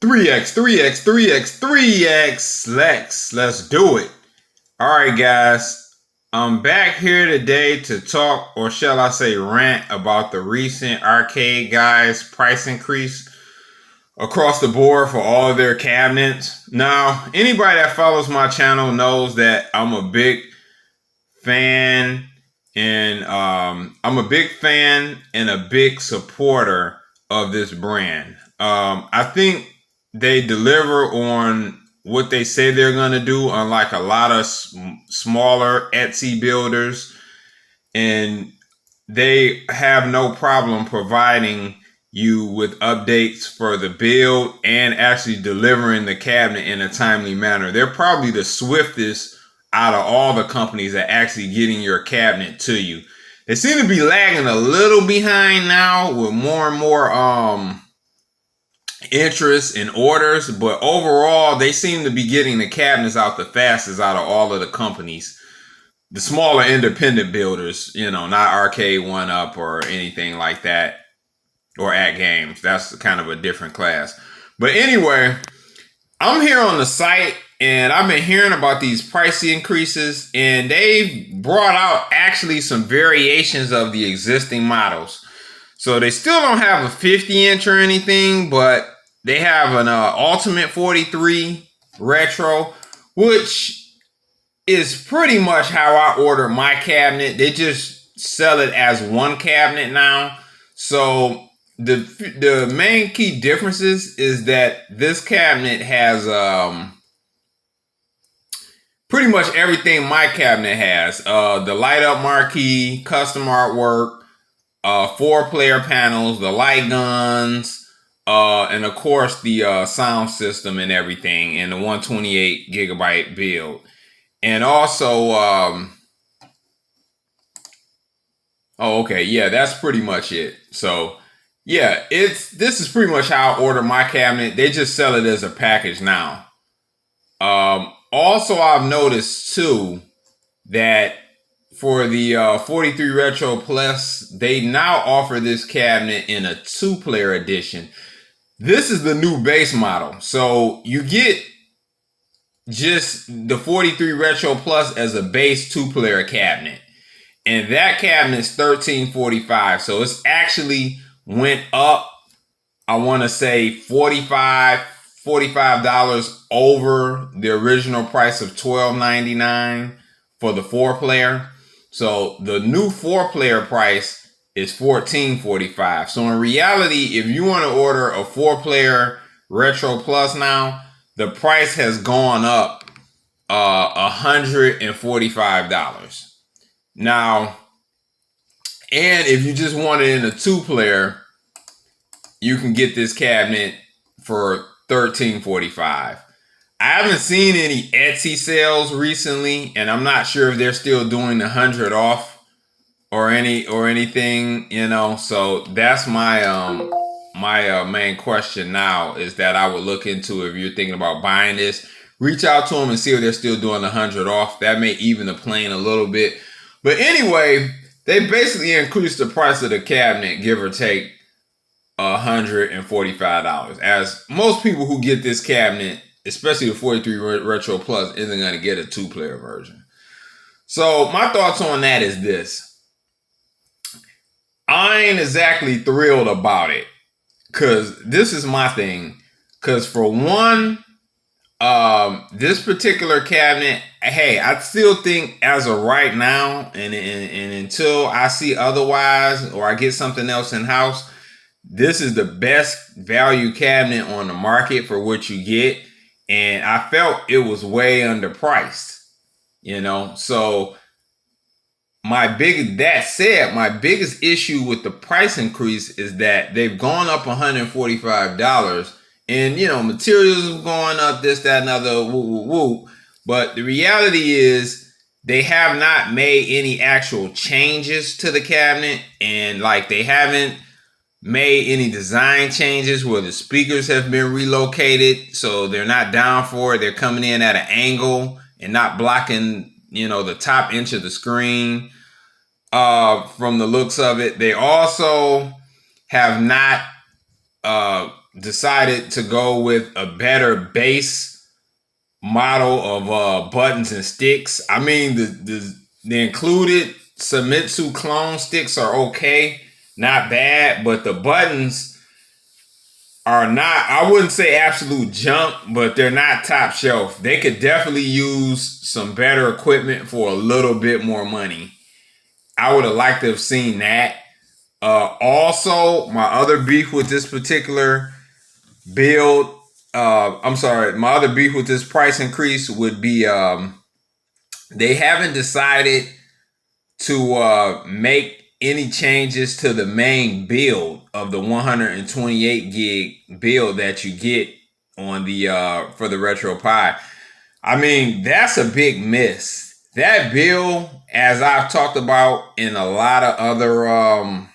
3x, 3x, 3x, 3x. Let's do it. All right, guys. I'm back here today to talk, or shall I say rant, about the recent Arcade Guys price increase across the board for all of their cabinets. Now, anybody that follows my channel knows that I'm a big fan and a big supporter of this brand. I think they deliver on what they say they're going to do, unlike a lot of smaller Etsy builders, and they have no problem providing you with updates for the build and actually delivering the cabinet in a timely manner. They're probably the swiftest out of all the companies at actually getting your cabinet to you. They seem to be lagging a little behind now with more and more interest in orders, but overall they seem to be getting the cabinets out the fastest out of all of the companies. The smaller independent builders, not Arcade 1UP or anything like that, or At Games. That's kind of a different class. But anyway, I'm here on the site and I've been hearing about these price increases, and they've brought out actually some variations of the existing models. So they still don't have a 50-inch or anything, but they have an Ultimate 43 Retro, which is pretty much how I order my cabinet. They just sell it as one cabinet now. So the main key differences is that this cabinet has pretty much everything my cabinet has. The light up marquee, custom artwork, 4-player panels, the light guns, and of course the sound system and everything, and the 128 gigabyte build. And also, that's pretty much it. So yeah, this is pretty much how I order my cabinet. They just sell it as a package now. Also, I've noticed too that for the 43 Retro Plus, they now offer this cabinet in a 2-player edition. This is the new base model. So you get just the 43 Retro Plus as a base 2-player cabinet. And that cabinet is $1345. So it's actually went up, I want to say $45 over the original price of $12.99 for the 4-player. So the new 4-player price is $14.45. So in reality, if you want to order a 4-player Retro Plus now, the price has gone up $145. Now, and if you just want it in a 2-player, you can get this cabinet for $13.45. I haven't seen any Etsy sales recently, and I'm not sure if they're still doing the 100 off or anything, So that's my main question now, is that I would look into. If you're thinking about buying this, reach out to them and see if they're still doing the 100 off. That may even the plane a little bit. But anyway, they basically increased the price of the cabinet, give or take $145. As most people who get this cabinet, especially the 43 Retro Plus, isn't going to get a 2-player version. So my thoughts on that is this. I ain't exactly thrilled about it, because this is my thing. Because for one, this particular cabinet, hey, I still think as of right now, and until I see otherwise or I get something else in house, this is the best value cabinet on the market for what you get. And I felt it was way underpriced, So my biggest issue with the price increase is that they've gone up $145. And, materials have gone up, this, that, and other, woo. But the reality is they have not made any actual changes to the cabinet. And they haven't made any design changes where the speakers have been relocated. So they're not down for it. They're coming in at an angle and not blocking, the top inch of the screen. From the looks of it, they also have not decided to go with a better base model of buttons and sticks. I mean, the included Famitsu clone sticks are okay, not bad, but the buttons are not, I wouldn't say absolute junk, but they're not top shelf. They could definitely use some better equipment for a little bit more money. I would have liked to have seen that. Also, my other beef with this particular build, my other beef with this price increase would be they haven't decided to make any changes to the main build of the 128 gig build that you get on the for the RetroPie. I mean, that's a big miss. That build, as I've talked about in a lot of other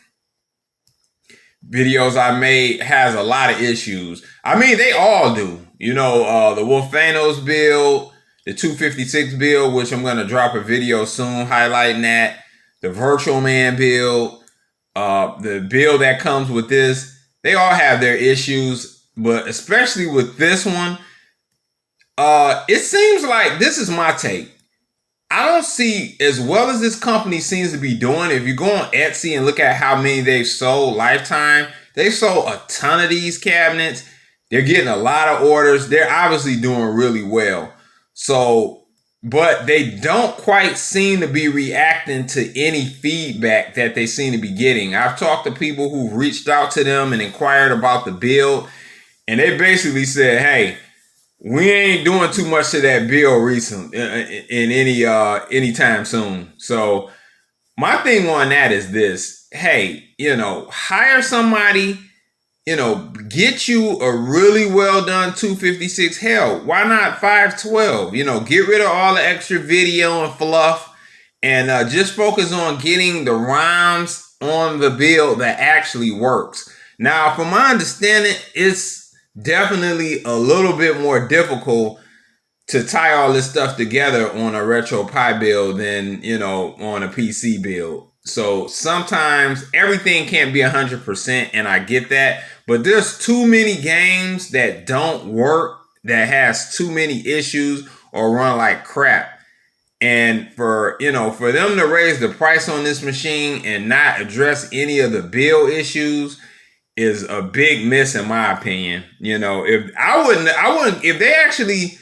videos I made, has a lot of issues. I mean, they all do. You know, the Wolfanos build, the 256 build, which I'm going to drop a video soon highlighting that, the Virtual Man build, the build that comes with this, they all have their issues, but especially with this one, it seems like, this is my take, I don't see, as well as this company seems to be doing, if you go on Etsy and look at how many they've sold lifetime, they've sold a ton of these cabinets. They're getting a lot of orders. They're obviously doing really well. So, but they don't quite seem to be reacting to any feedback that they seem to be getting. I've talked to people who reached out to them and inquired about the build, and they basically said, hey, we ain't doing too much to that bill recent in any time soon. So my thing on that is this: hey, you know, hire somebody, you know, get you a really well done 256. Hell, why not 512? You know, get rid of all the extra video and fluff, and just focus on getting the ROMs on the build that actually works. Now, from my understanding, it's definitely a little bit more difficult to tie all this stuff together on a RetroPie build than, you know, on a PC build. So sometimes everything can't be 100%, and I get that, but there's too many games that don't work, that has too many issues or run like crap. And for, you know, for them to raise the price on this machine and not address any of the build issues is a big miss in my opinion. You know, if if they actually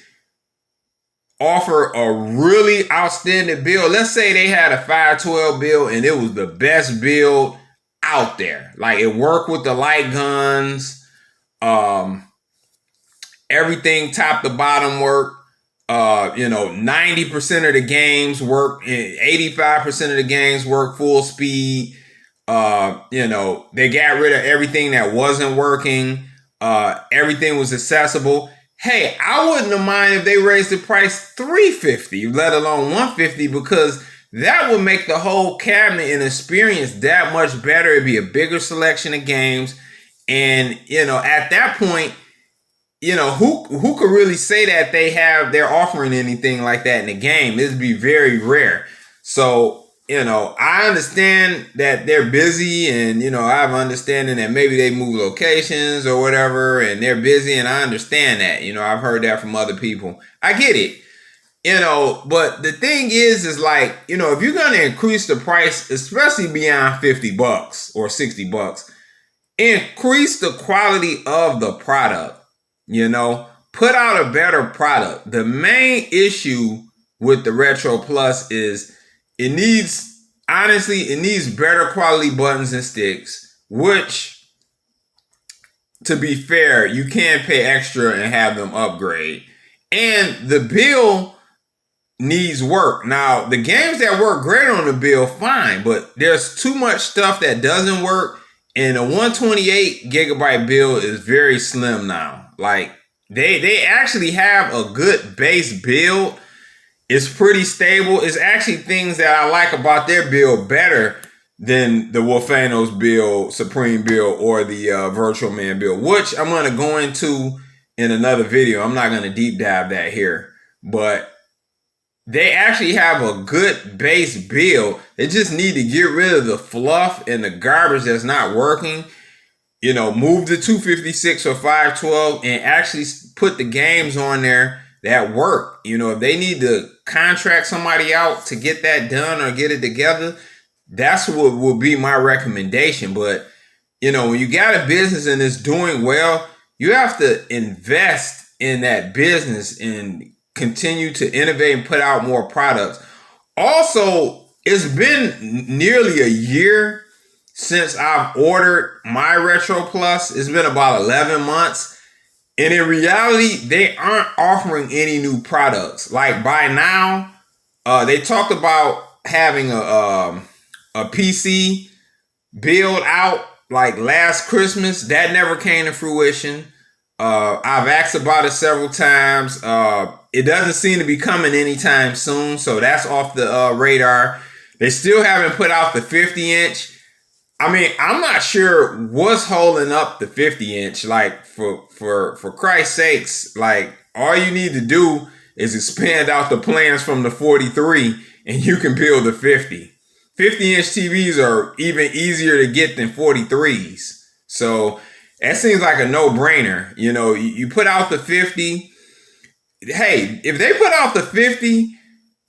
offer a really outstanding build, let's say they had a 512 build and it was the best build out there, like it worked with the light guns, everything top to bottom worked, you know, 90% of the games work, 85% of the games work full speed. You know, they got rid of everything that wasn't working. Everything was accessible. Hey, I wouldn't have mind if they raised the price $350, let alone $150, because that would make the whole cabinet and experience that much better. It'd be a bigger selection of games. And, you know, at that point, you know, who could really say that they're offering anything like that in the game? It'd be very rare. So, you know, I understand that they're busy, and, you know, I have understanding that maybe they move locations or whatever and they're busy, and I understand that. You know, I've heard that from other people. I get it. You know, but the thing is like, you know, if you're going to increase the price, especially beyond $50 or $60, increase the quality of the product. You know, put out a better product. The main issue with the Retro Plus is it needs better quality buttons and sticks, which, to be fair, you can pay extra and have them upgrade. And the build needs work. Now, the games that work great on the build, fine, but there's too much stuff that doesn't work, and a 128 gigabyte build is very slim now. Like, they actually have a good base build. It's pretty stable. It's actually things that I like about their build better than the Wolfanos build, Supreme build, or the Virtual Man build, which I'm going to go into in another video. I'm not going to deep dive that here, but they actually have a good base build. They just need to get rid of the fluff and the garbage that's not working. move the 256 or 512 and actually put the games on there that work. If they need to contract somebody out to get that done or get it together, that's what will be my recommendation. But, when you got a business and it's doing well, you have to invest in that business and continue to innovate and put out more products. Also, it's been nearly a year since I've ordered my Retro Plus. It's been about 11 months. And in reality, they aren't offering any new products. Like by now, they talked about having a PC build out like last Christmas. That never came to fruition. I've asked about it several times. It doesn't seem to be coming anytime soon, so that's off the radar. They still haven't put out the 50-inch. I mean, I'm not sure what's holding up the 50-inch. Like, for Christ's sakes, like, all you need to do is expand out the plans from the 43 and you can build a 50. 50-inch TVs are even easier to get than 43s. So that seems like a no-brainer. You put out the 50. Hey, if they put out the 50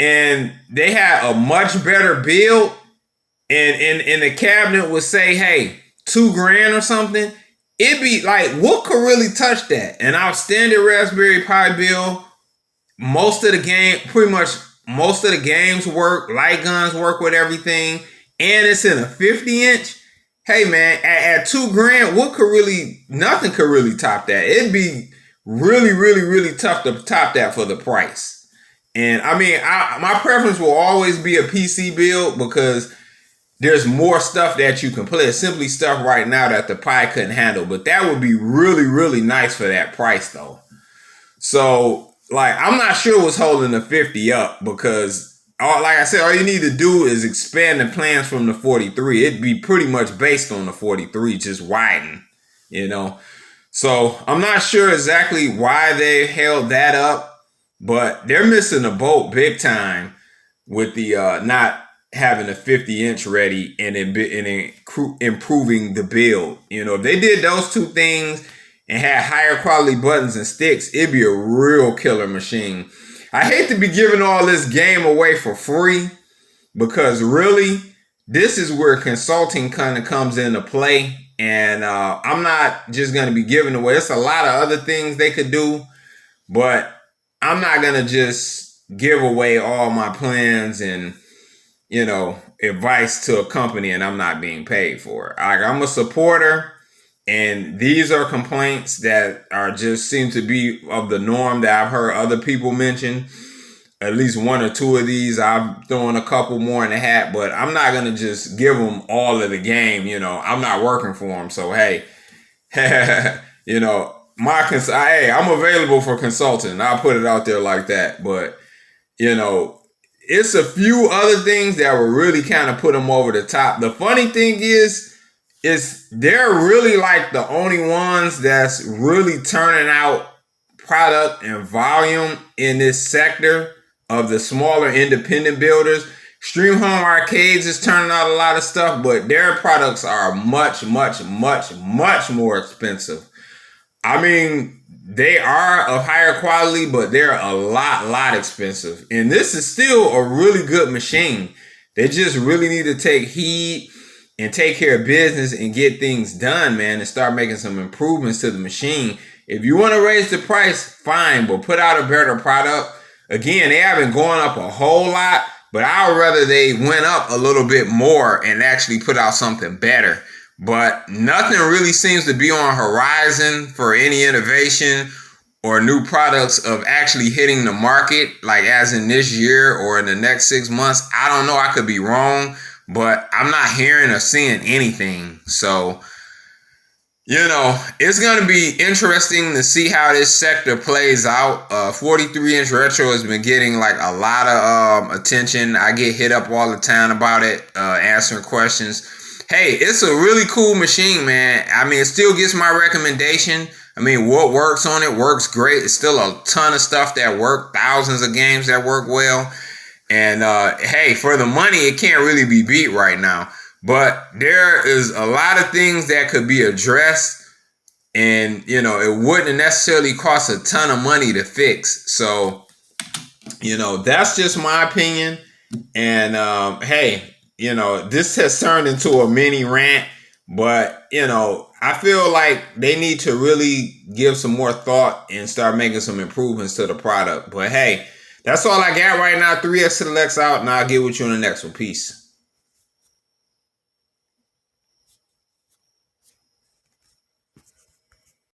and they had a much better build, and the cabinet would say, hey, $2,000 or something, it'd be like, what could really touch that? An outstanding Raspberry Pi build, pretty much most of the games work, light guns work with everything, and it's in a 50-inch. Hey man, at $2,000, nothing could really top that. It'd be really, really, really tough to top that for the price. And I mean, my preference will always be a PC build because there's more stuff that you can play. It's simply stuff right now that the Pi couldn't handle. But that would be really, really nice for that price though. So, like, I'm not sure what's holding the 50 up because, like I said, all you need to do is expand the plans from the 43. It'd be pretty much based on the 43, just widen, So, I'm not sure exactly why they held that up, but they're missing the boat big time with the not having a 50-inch ready and improving the build. If they did those two things and had higher quality buttons and sticks, it'd be a real killer machine. I hate to be giving all this game away for free because really, this is where consulting kind of comes into play. And I'm not just going to be giving away. There's a lot of other things they could do, but I'm not going to just give away all my plans and advice to a company and I'm not being paid for it. I'm a supporter, and these are complaints that are just seem to be of the norm that I've heard other people mention. At least one or two of these, I'm throwing a couple more in the hat, but I'm not going to just give them all of the game. I'm not working for them. So, hey, hey, I'm available for consulting. I'll put it out there like that. But, it's a few other things that will really kind of put them over the top. The funny thing is they're really like the only ones that's really turning out product and volume in this sector of the smaller independent builders. Stream Home Arcades is turning out a lot of stuff, but their products are much, much, much, much more expensive. I mean, they are of higher quality, but they're a lot expensive. And this is still a really good machine. They just really need to take heed and take care of business and get things done, man, and start making some improvements to the machine. If you want to raise the price, fine, but put out a better product. Again, they haven't gone up a whole lot, but I would rather they went up a little bit more and actually put out something better. But nothing really seems to be on horizon for any innovation or new products of actually hitting the market, like as in this year or in the next 6 months. I don't know. I could be wrong, but I'm not hearing or seeing anything. So, it's going to be interesting to see how this sector plays out. 43-inch retro has been getting like a lot of attention. I get hit up all the time about it, answering questions. Hey, it's a really cool machine, man. I mean, it still gets my recommendation. I mean, what works on it works great. It's still a ton of stuff that work, thousands of games that work well. And hey, for the money, it can't really be beat right now. But there is a lot of things that could be addressed, and it wouldn't necessarily cost a ton of money to fix. So that's just my opinion. And hey, this has turned into a mini rant, but I feel like they need to really give some more thought and start making some improvements to the product. But hey, that's all I got right now. 3x to the Lex out, and I'll get with you on the next one. Peace.